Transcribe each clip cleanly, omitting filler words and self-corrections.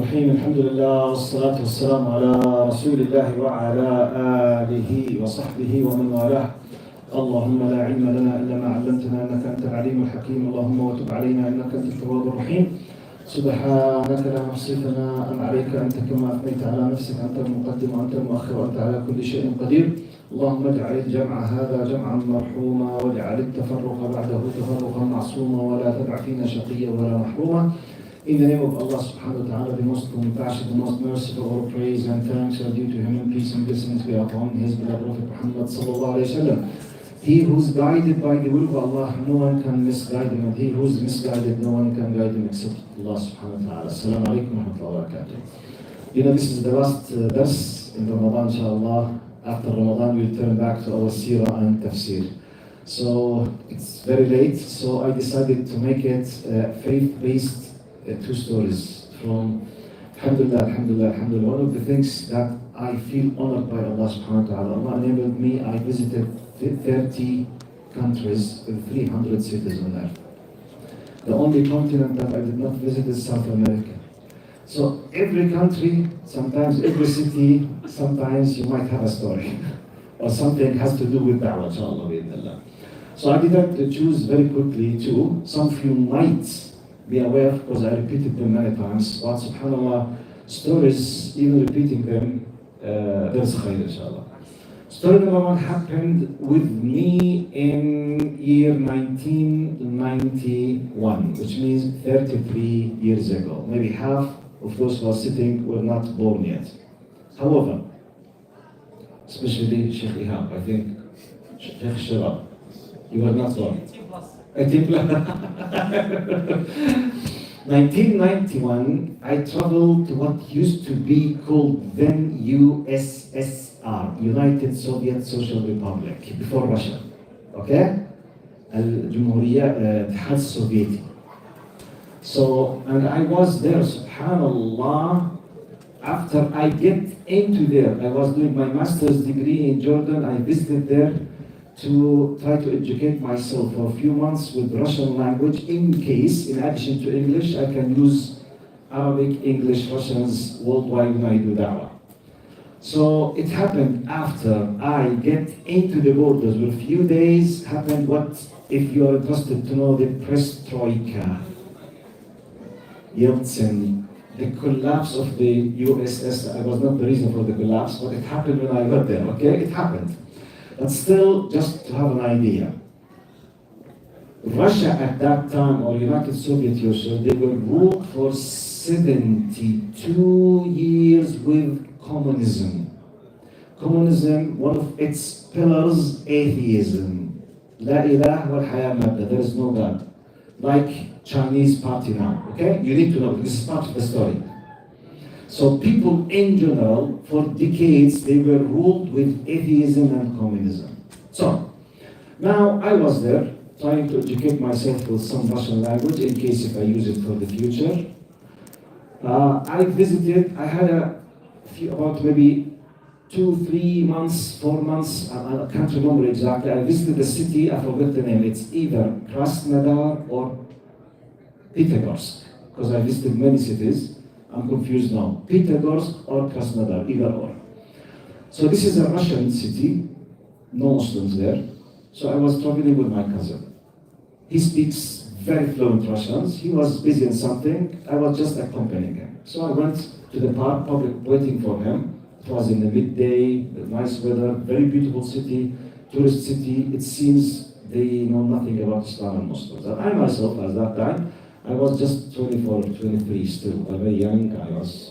الرحيم الحمد لله والصلاة والسلام على رسول الله وعلى آله وصحبه ومن والاه. اللهم لا علم لنا إلا ما علمتنا إنك أنت العليم الحكيم. اللهم وتب علينا إنك أنت التواب الرحيم. سبحانك لا نحصي ثناء عليك أنت كما أثنيت على نفسك. أنت المقدم وأنت المؤخر وأنت على كل شيء قدير. اللهم اجعل الجمع هذا جمعا مرحوما واجعل التفرق بعده تفرقا معصوما ولا تدع فينا شقيا ولا محروما. In the name of Allah subhanahu wa ta'ala, the most compassionate, the most merciful, all praise and thanks are due to him, and peace and blessings be upon his beloved Prophet Muhammad sallallahu alayhi wa sallam. He who's guided by the will of Allah, no one can misguide him, and he who's misguided, no one can guide him except Allah subhanahu wa ta'ala. Assalamu alaikum wa rahmatullahi wa barakatuh. You know, this is the last dars in Ramadan, inshallah. After Ramadan, we'll turn back to our seerah and tafsir. So it's very late, so I decided to make it faith-based. Two stories from Alhamdulillah, Alhamdulillah, Alhamdulillah. One of the things that I feel honored by Allah subhanahu wa ta'ala, Allah enabled me, I visited 30 countries with 300 cities on earth. The only continent that I did not visit is South America. So every country, sometimes every city, sometimes you might have a story or something has to do with da'wah, inshallah, bi'idhnillah. So I decided to choose very quickly two. Some of you might be aware, because I repeated them many times, but subhanAllah, stories, even repeating them, there's khayr, inshallah. Story number one happened with me in year 1991, which means 33 years ago. Maybe half of those who are sitting were not born yet. However, especially Sheikh Ihab, I think, Sheikh Sharab, you were not born. 1991, I traveled to what used to be called then USSR, United Soviet Social Republic, before Russia. Okay? الجمهورية الاتحاد السوفيتي. So, and I was there, subhanallah, after I get into there, I was doing my master's degree in Jordan, I visited there to try to educate myself for a few months with Russian language in case, in addition to English, I can use Arabic, English, Russians worldwide when I do da'wah. So it happened after I get into the borders. With a few days happened what, if you are interested to know, the perestroika, Yeltsin, the collapse of the USSR. I was not the reason for the collapse, but it happened when I got there, okay? It happened. But still, just to have an idea, Russia at that time, or United Soviet Union, they were ruled for 72 years with communism. Communism, one of its pillars, atheism. La ilaha wal haya mabda, there is no God. Like Chinese party now, okay? You need to know, this is part of the story. So people in general, for decades, they were ruled with atheism and communism. So, now I was there, trying to educate myself with some Russian language, in case if I use it for the future. I visited, I had about maybe 2, 3 months, 4 months, I can't remember exactly. I visited the city, I forgot the name. It's either Krasnodar or Pyatigorsk, because I visited many cities. I'm confused now. Pyatigorsk or Krasnodar, either or. So this is a Russian city, no Muslims there. So I was traveling with my cousin. He speaks very fluent Russians. He was busy in something. I was just accompanying him. So I went to the park, public, waiting for him. It was in the midday, nice weather, very beautiful city, tourist city. It seems they know nothing about Islam and Muslims. And I myself, at that time, I was just 24, 23 still, very young.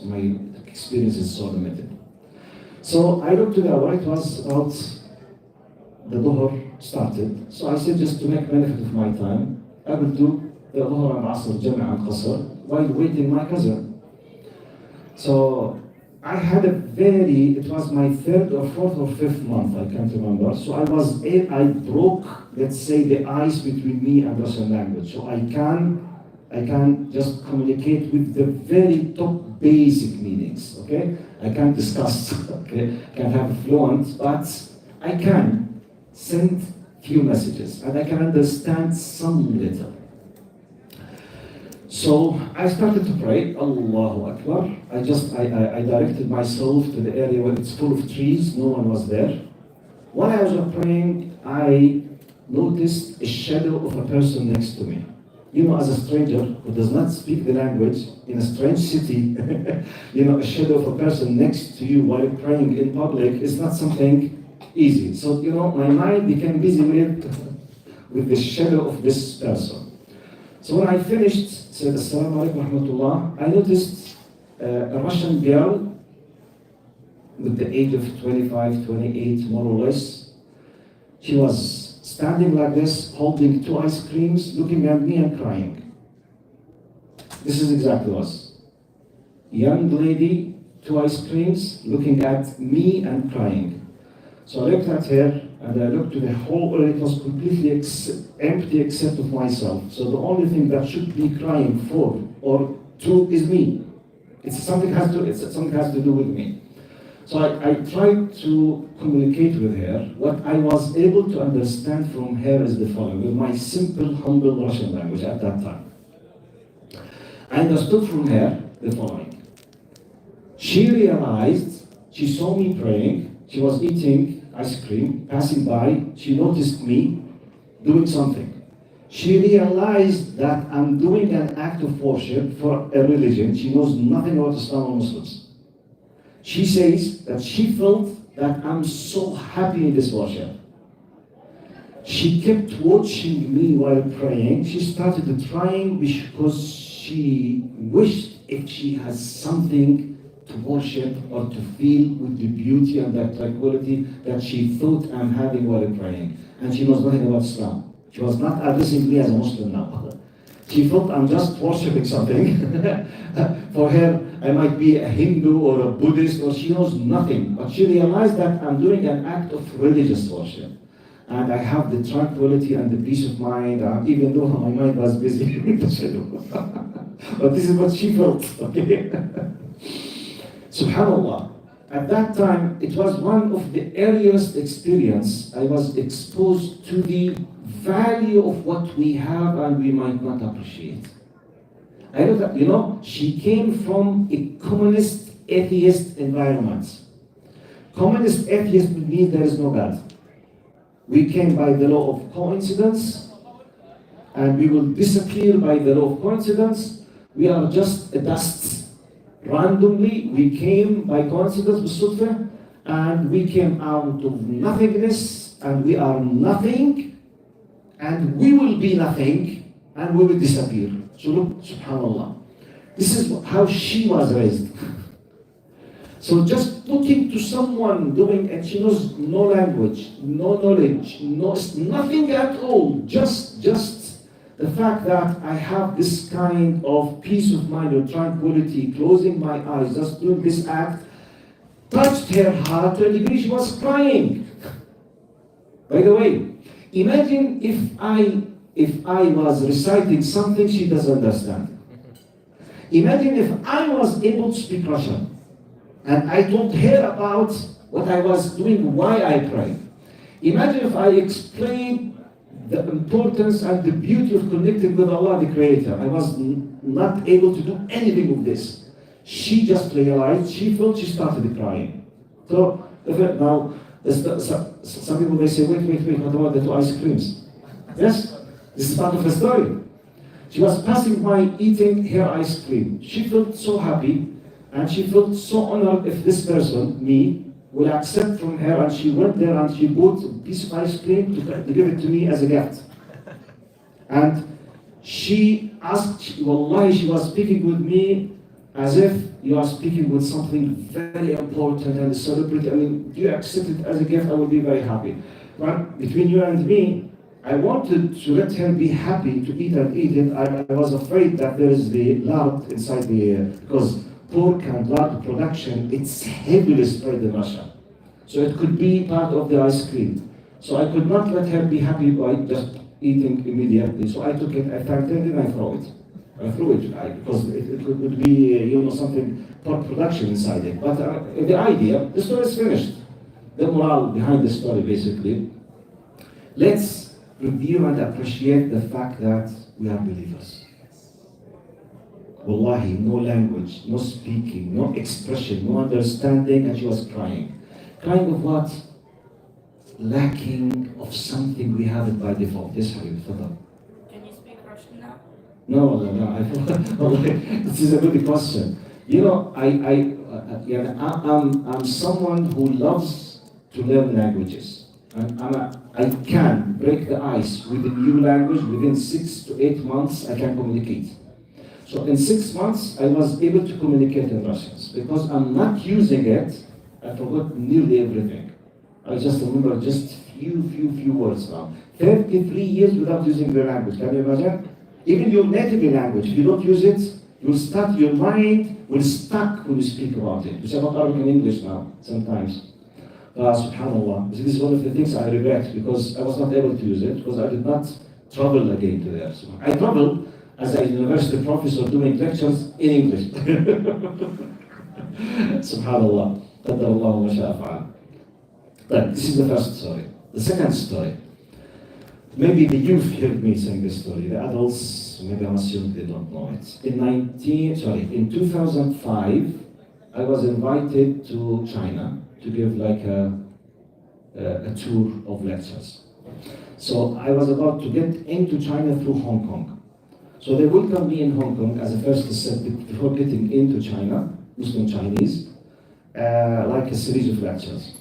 My experience is so limited. So I looked to the hour, it was about the Dhuhr started. So I said, just to make benefit of my time, I will do the Dhuhr and Asr, Jama' and Qasr, while waiting my cousin. So I had it was my 3rd or 4th or 5th month, I can't remember. So I broke, let's say, the ice between me and Russian language. So I can just communicate with the very top basic meanings, okay? I can't discuss, okay? Can't have fluent, but I can send few messages and I can understand some little. So I started to pray, Allahu Akbar. I directed myself to the area where it's full of trees, no one was there. While I was praying, I noticed a shadow of a person next to me. You know, as a stranger who does not speak the language in a strange city, you know, a shadow of a person next to you while you're praying in public is not something easy. So, you know, my mind became busy with the shadow of this person. So when I finished, said Assalamu alaikum wa rahmatullah, I noticed a Russian girl with the age of 25, 28, more or less. She was standing like this, holding 2 ice creams, looking at me and crying. This is exactly us. Young lady, 2 ice creams, looking at me and crying. So I looked at her and I looked to the whole area. It was completely empty except of myself. So the only thing that should be crying for or to is me. Something has to do with me. So I tried to communicate with her. What I was able to understand from her is the following, with my simple, humble Russian language at that time. I understood from her the following. She realized, she saw me praying, she was eating ice cream, passing by, she noticed me doing something. She realized that I'm doing an act of worship for a religion. She knows nothing about Islam or Muslims. She says that she felt that I'm so happy in this worship. She kept watching me while praying. She started crying because she wished if she has something to worship or to feel with the beauty and that tranquility that she thought I'm having while praying. And she knows nothing about Islam. She was not addressing me as a Muslim now. She thought I'm just worshipping something. For her, I might be a Hindu or a Buddhist, or she knows nothing. But she realized that I'm doing an act of religious worship. And I have the tranquility and the peace of mind, even though my mind was busy with the shadow. But this is what she felt, okay? Subhanallah. At that time, it was one of the earliest experience I was exposed to the value of what we have and we might not appreciate. I know that, you know, she came from a communist atheist environment. Communist atheist would mean there is no God. We came by the law of coincidence and we will disappear by the law of coincidence. We are just a dust. Randomly, we came by coincidence with Sutfa, and we came out of nothingness, and we are nothing, and we will be nothing, and we will disappear. So look, subhanallah. This is how she was raised. So just looking to someone doing, and she knows no language, no knowledge, nothing at all, just the fact that I have this kind of peace of mind or tranquility, closing my eyes, just doing this act, touched her heart to a degree she was crying. By the way, imagine if I was reciting something she doesn't understand. Imagine if I was able to speak Russian and I told her about what I was doing, why I prayed. Imagine if I explained the importance and the beauty of connecting with Allah, the Creator. I was not able to do anything of this. She just realized, she felt, she started crying. So, now, some people, they say, wait, what about the 2 ice creams? Yes, this is part of the story. She was passing by eating her ice cream. She felt so happy, and she felt so honored if this person, me, will accept from her, and she went there and she bought a piece of ice cream to give it to me as a gift. And she asked, wallahi, she was speaking with me as if you are speaking with something very important and a celebrity. I mean, do you accept it as a gift? I will be very happy. But between you and me, I wanted to let her be happy to eat and eat it. I was afraid that there is the lard inside because pork and lard production, it's heavily spread in Russia. So it could be part of the ice cream. So I could not let her be happy by just eating immediately. So I took it, I thanked her, and I threw it. I threw it because it would be, something pork production inside it. But the idea, the story is finished. The moral behind the story, basically. Let's review and appreciate the fact that we are believers. Wallahi, no language, no speaking, no expression, no understanding, and she was crying. Crying of what? Lacking of something we have it by default. Yes, Habib, tafadhal. Can you speak Russian now? No, this is a good question. You know, I'm someone who loves to learn languages. I can break the ice with a new language within 6 to 8 months. I can communicate. So in 6 months, I was able to communicate in Russian because I'm not using it. I forgot nearly everything. I just remember just few words now. 33 years without using the language. Can you imagine? Even your native language, if you don't use it, your mind will stuck when you speak about it. Which I'm not Arabic and English now, sometimes. Subhanallah. This is one of the things I regret because I was not able to use it because I did not travel again to there. So I traveled as a university professor doing lectures in English. Subhanallah. قدر الله ما شاء فعل. But this is the first story. The second story. Maybe the youth heard me saying this story. The adults, maybe I'm assuming they don't know it. In 2005, I was invited to China to give like a tour of lectures. So I was about to get into China through Hong Kong. So they welcomed me in Hong Kong as a first step before getting into China, Muslim Chinese, like a series of lectures.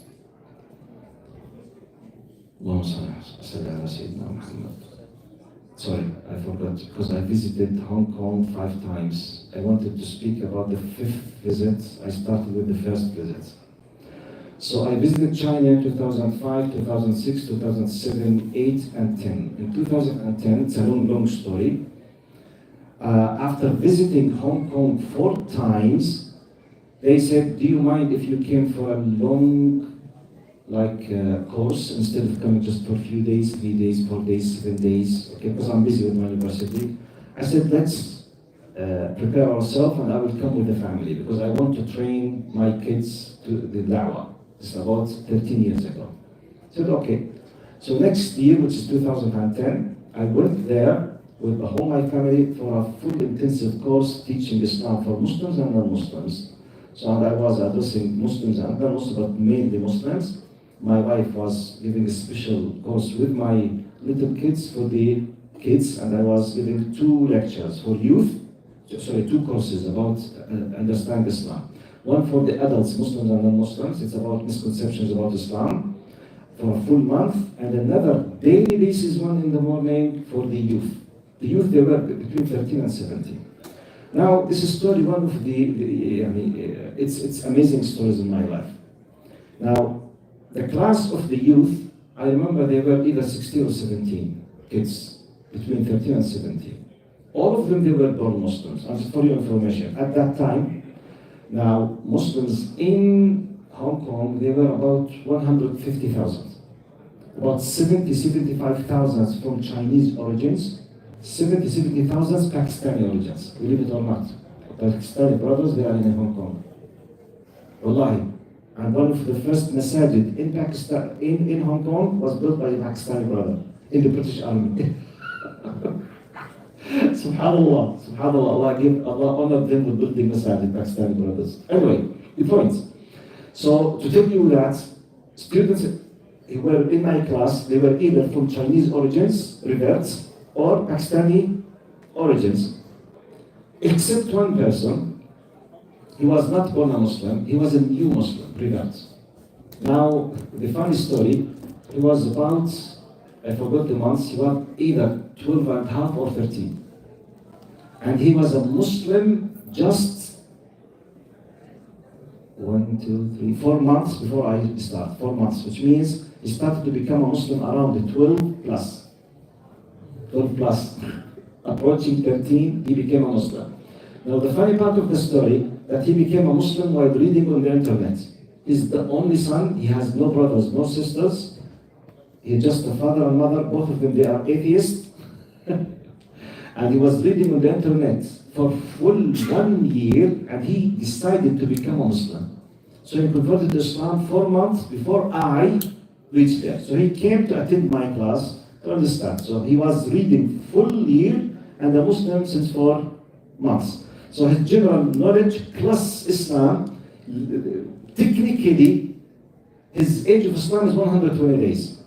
Sorry, I forgot because I visited Hong Kong 5 times. I wanted to speak about the 5th visit. I started with the first visit. So I visited China in 2005, 2006, 2007, 8, and 10. In 2010, it's a long story. After visiting Hong Kong 4 times, they said, do you mind if you came for a long course instead of coming just for a few days, 3 days, 4 days, 7 days, okay, because I'm busy with my university. I said, let's prepare ourselves and I will come with the family because I want to train my kids to the da'wah. It's about 13 years ago. I said, okay. So next year, which is 2010, I went there with the whole my family for a full intensive course teaching Islam for Muslims and non-Muslims. So I was addressing Muslims and non-Muslims, but mainly Muslims. My wife was giving a special course with my little kids for the kids, and I was giving 2 lectures for youth, 2 courses about understand Islam. One for the adults, Muslims and non-Muslims, it's about misconceptions about Islam for a full month, and another daily basis one in the morning for the youth. The youth, they were between 13 and 17. Now, this is story one of it's amazing stories in my life. Now, the class of the youth, I remember they were either 16 or 17 kids, between 13 and 17. All of them, they were born Muslims. And for your information, at that time, now Muslims in Hong Kong, they were about 150,000. About 75,000 from Chinese origins, 70,000 Pakistani origins, believe it or not. Pakistani brothers, they are in Hong Kong. Wallahi. And one of the first masajid in Pakistan, in Hong Kong, was built by a Pakistani brother in the British Army. Subhanallah, Allah honored them with building masajid, Pakistani brothers. Anyway, the point. So to tell you that students who were in my class, they were either from Chinese origins, reverts, or Pakistani origins. Except one person. He was not born a Muslim, he was a new Muslim, revert. Now, the funny story, he was about, I forgot the months, he was either 12 and a half or 13. And he was a Muslim just 4 months before I start, 4 months, which means he started to become a Muslim around the 12 plus. Approaching 13, he became a Muslim. Now, the funny part of the story, that he became a Muslim while reading on the internet. He's the only son, he has no brothers, no sisters. He's just a father and mother, both of them, they are atheists. And he was reading on the internet for full 1 year, and he decided to become a Muslim. So he converted to Islam 4 months before I reached there. So he came to attend my class to understand. So he was reading full year and a Muslim since 4 months. So his general knowledge plus Islam, technically, his age of Islam is 120 days.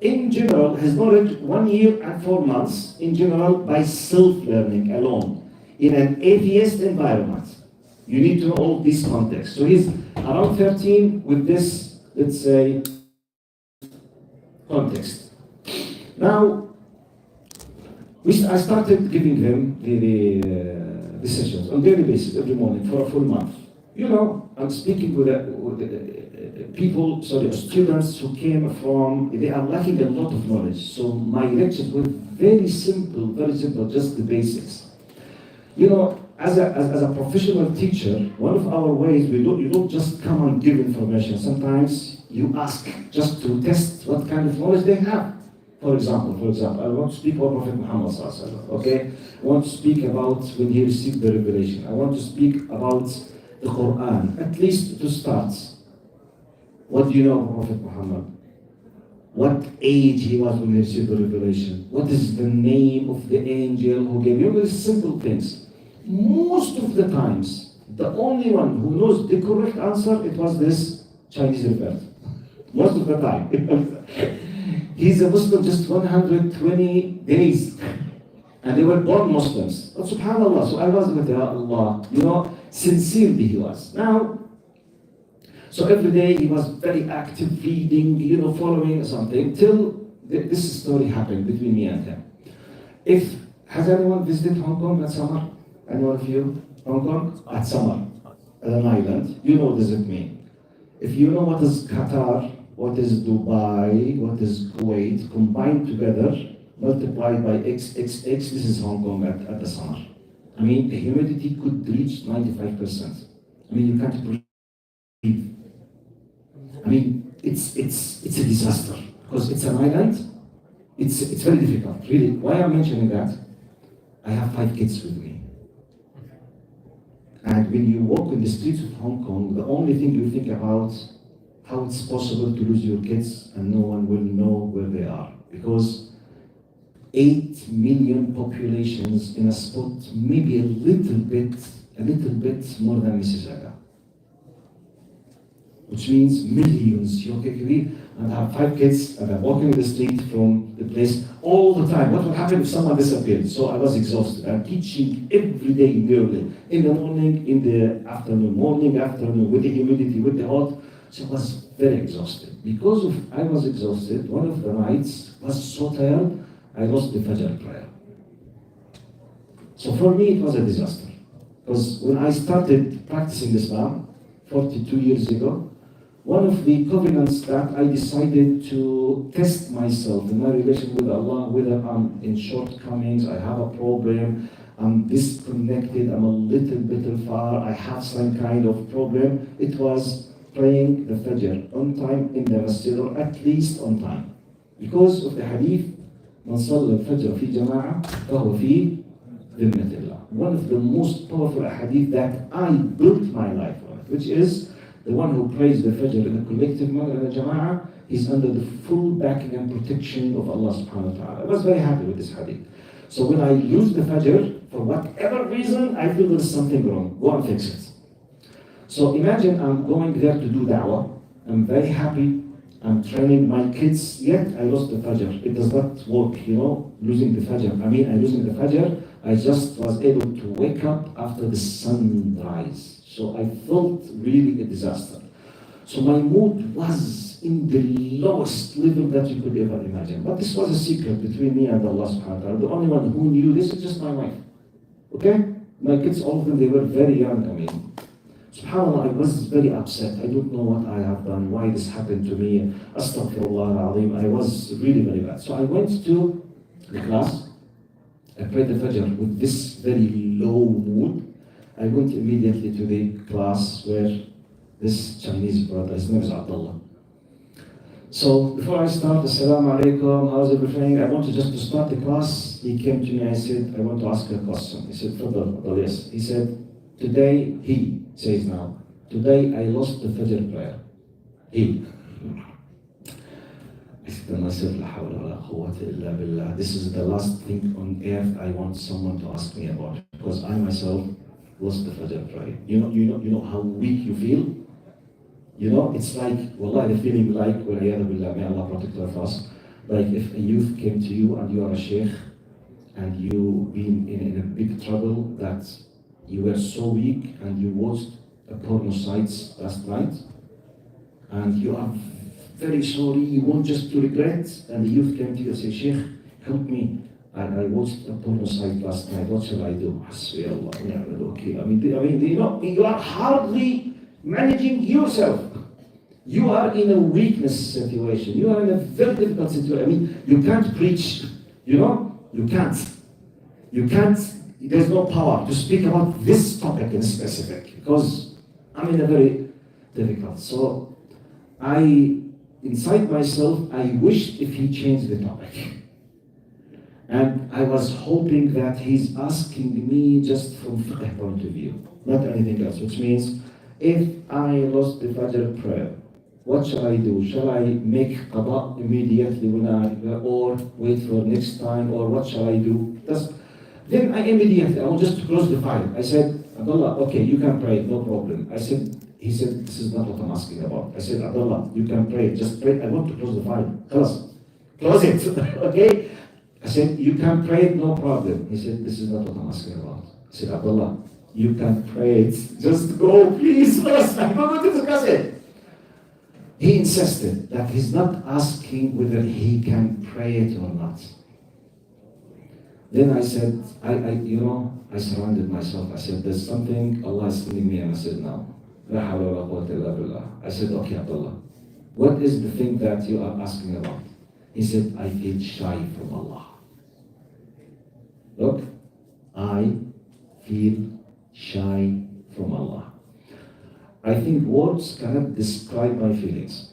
In general, his knowledge 1 year and 4 months, in general, by self-learning alone, in an atheist environment. You need to know all this context. So he's around 13 with this, let's say, context. Now, I started giving him the sessions on daily basis, every morning, for a full month. You know, I'm speaking with students who came from, they are lacking a lot of knowledge. So my lectures were very simple, just the basics. You know, as a professional teacher, one of our ways, you don't just come and give information. Sometimes you ask just to test what kind of knowledge they have. For example, I want to speak about Prophet Muhammad sallallahu alaihi wasallam, okay? I want to speak about when he received the revelation. I want to speak about the Quran, at least to start. What do you know about Prophet Muhammad? What age he was when he received the revelation? What is the name of the angel who gave you? These simple things. Most of the times, the only one who knows the correct answer, it was this Chinese revert. Most of the time. He's a Muslim just 120 days. And they were born Muslims. But subhanAllah, so I was with Allah, you know, sincerely he was. Now, so every day he was very active, reading, you know, following something, till this story happened between me and him. Has anyone visited Hong Kong at summer? Anyone of you? Hong Kong? At summer, at an island. You know what does it mean. If you know what is Qatar, what is Dubai, what is Kuwait, combined together, multiplied by XXX, this is Hong Kong at the summer. I mean, the humidity could reach 95%. I mean, you can't breathe. I mean, it's a disaster, because it's an island. It's very difficult, really. Why I'm mentioning that? I have 5 kids with me. And when you walk in the streets of Hong Kong, the only thing you think about how it's possible to lose your kids and no one will know where they are. Because 8 million populations in a spot, maybe a little bit more than Mississauga. Which means millions. And I have 5 kids, and I'm walking the street from the place all the time. What would happen if someone disappeared? So I was exhausted. I'm teaching every day nearly. In the morning, in the afternoon, morning, afternoon, with the humidity, with the hot. So I was very exhausted. Because I was exhausted, one of the nights was so tired, I lost the Fajr prayer. So for me, it was a disaster. Because when I started practicing Islam 42 years ago, one of the covenants that I decided to test myself in my relation with Allah, whether I'm in shortcomings, I have a problem, I'm disconnected, I'm a little bit far, I have some kind of problem, it was praying the Fajr on time in the masjid, or at least on time. Because of the hadith, من صلى الفجر في جماعة فهو في ذمة الله. One of the most powerful hadith that I built my life on, which is the one who prays the Fajr in a collective manner in a Jama'ah, he's under the full backing and protection of Allah subhanahu wa ta'ala. I was very happy with this hadith. So when I lose the Fajr, for whatever reason, I feel there's something wrong. Go and fix it. So imagine I'm going there to do da'wah. I'm very happy. I'm training my kids, yet I lost the Fajr. It does not work, losing the Fajr. Losing the Fajr, I just was able to wake up after the sunrise. So I felt really a disaster. So my mood was in the lowest level that you could ever imagine. But this was a secret between me and Allah subhanahu wa ta'ala. The only one who knew this is just my wife. Okay? My kids, all of them, they were very young. SubhanAllah, I was very upset. I don't know what I have done, why this happened to me. Astaghfirullah al-Azim. I was really very bad. So I went to the class. I prayed the Fajr with this very low mood. I went immediately to the class where this Chinese brother, his name is Abdullah. So before I start, Assalamu alaikum, how's everything? I wanted just to start the class. He came to me, I said, I want to ask a question. He said, Fadal, yes. He said, today, he says now, today I lost the Fajr prayer. He. I said to myself, La hawla wa la quwwata illa billah. This is the last thing on earth I want someone to ask me about. Because I myself, lost the Fajr prayer. You know how weak you feel? It's like, wallahi, the feeling like, وَالْعِيَاذُ بِاللَّهِ, may Allah protect all of us, like if a youth came to you and you are a sheikh, and you've been in a big trouble that you were so weak and you watched a porno sites last night, and you are very sorry, you want just to regret, and the youth came to you and say, Sheikh, help me. I watched a porno site last night, what shall I do? Hasbi Allah, okay. You are hardly managing yourself. You are in a weakness situation. You are in a very difficult situation. You can't preach, you can't, there's no power to speak about this topic in specific, because I'm in a very difficult. So inside myself, I wished if he changed the topic. And I was hoping that he's asking me just from fiqh point of view, not anything else, which means if I lost the Fajr prayer, what shall I do? Shall I make qada immediately or wait for next time, or what shall I do? Then I want just to close the file. I said, Abdullah, okay, you can pray, no problem. He said, this is not what I'm asking about. I said, Abdullah, you can pray, just pray. I want to close the file. Close it, okay? I said, you can pray, no problem. He said, this is not what I'm asking about. I said, Abdullah, you can pray it. Just go, please. I don't want to discuss it. He insisted that he's not asking whether he can pray it or not. Then I said, I surrounded myself. I said, there's something Allah is telling me, and I said, no. I said, okay, Abdullah, what is the thing that you are asking about? He said, I feel shy from Allah. Look, I feel shy from Allah. I think words cannot describe my feelings.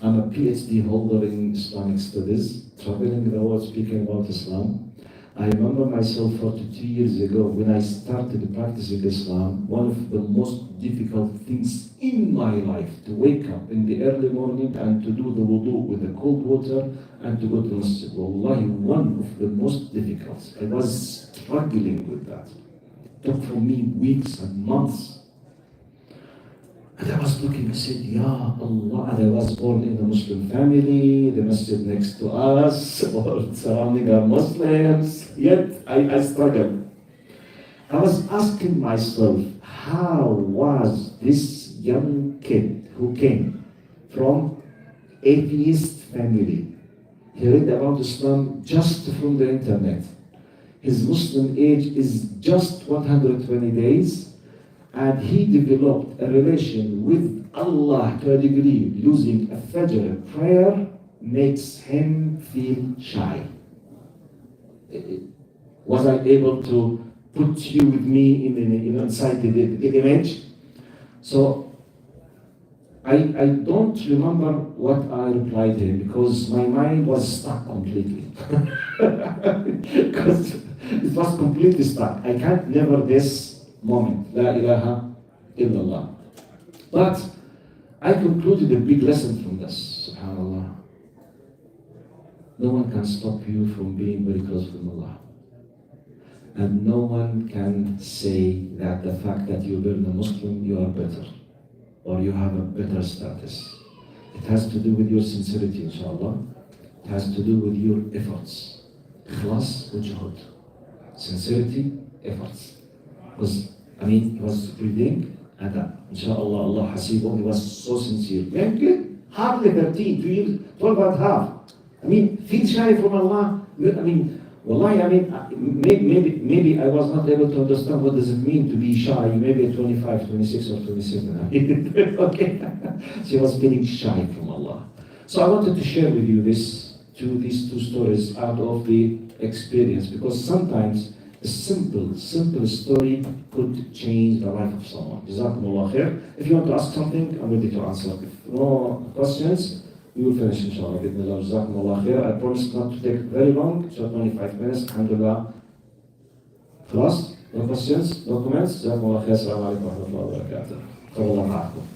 I'm a PhD holder in Islamic studies, traveling the world speaking about Islam. I remember myself 42 years ago when I started practicing Islam, one of the most difficult things in my life, to wake up in the early morning and to do the wudu with the cold water and to go to the masjid. Wallahi, one of the most difficult. I was struggling with that. It took for me weeks and months. And I was looking, I said, Ya Allah, and I was born in a Muslim family, the masjid next to us, or surrounding our Muslims, yet I struggled. I was asking myself, how was this young kid who came from atheist family, he read about Islam just from the internet. His Muslim age is just 120 days, and he developed a relation with Allah to a degree, using a Fajr prayer makes him feel shy. Was I able to put you with me inside the image? So I don't remember what I replied to him, because my mind was stuck completely. Because it was completely stuck. I can't never this moment, La ilaha illallah. But I concluded a big lesson from this, subhanAllah. No one can stop you from being very close with Allah. And no one can say that the fact that you're a Muslim, you are better, or you have a better status. It has to do with your sincerity, inshallah. It has to do with your efforts. Ikhlas wa juhud. Sincerity, efforts. Because, he was reading, and inshallah, Allah hasibuh, he was so sincere. Young kid, hardly 13, 2 years, 12 and a half. Feel shy from Allah. Wallahi, maybe I was not able to understand what does it mean to be shy, maybe at 25, 26 or 27. Okay. She was feeling shy from Allah. So I wanted to share with you these two stories out of the experience, because sometimes a simple story could change the life of someone. Jazakumullah khair. If you want to ask something, I'm ready to answer. If no questions, we will finish inshallah. Jazakumullah khair. I promise not to take very long, just 25 minutes. Alhamdulillah. Class? No questions? No comments? Jazakumullah khair. Assalamu alaikum wa rahmatullahi wa barakatuh.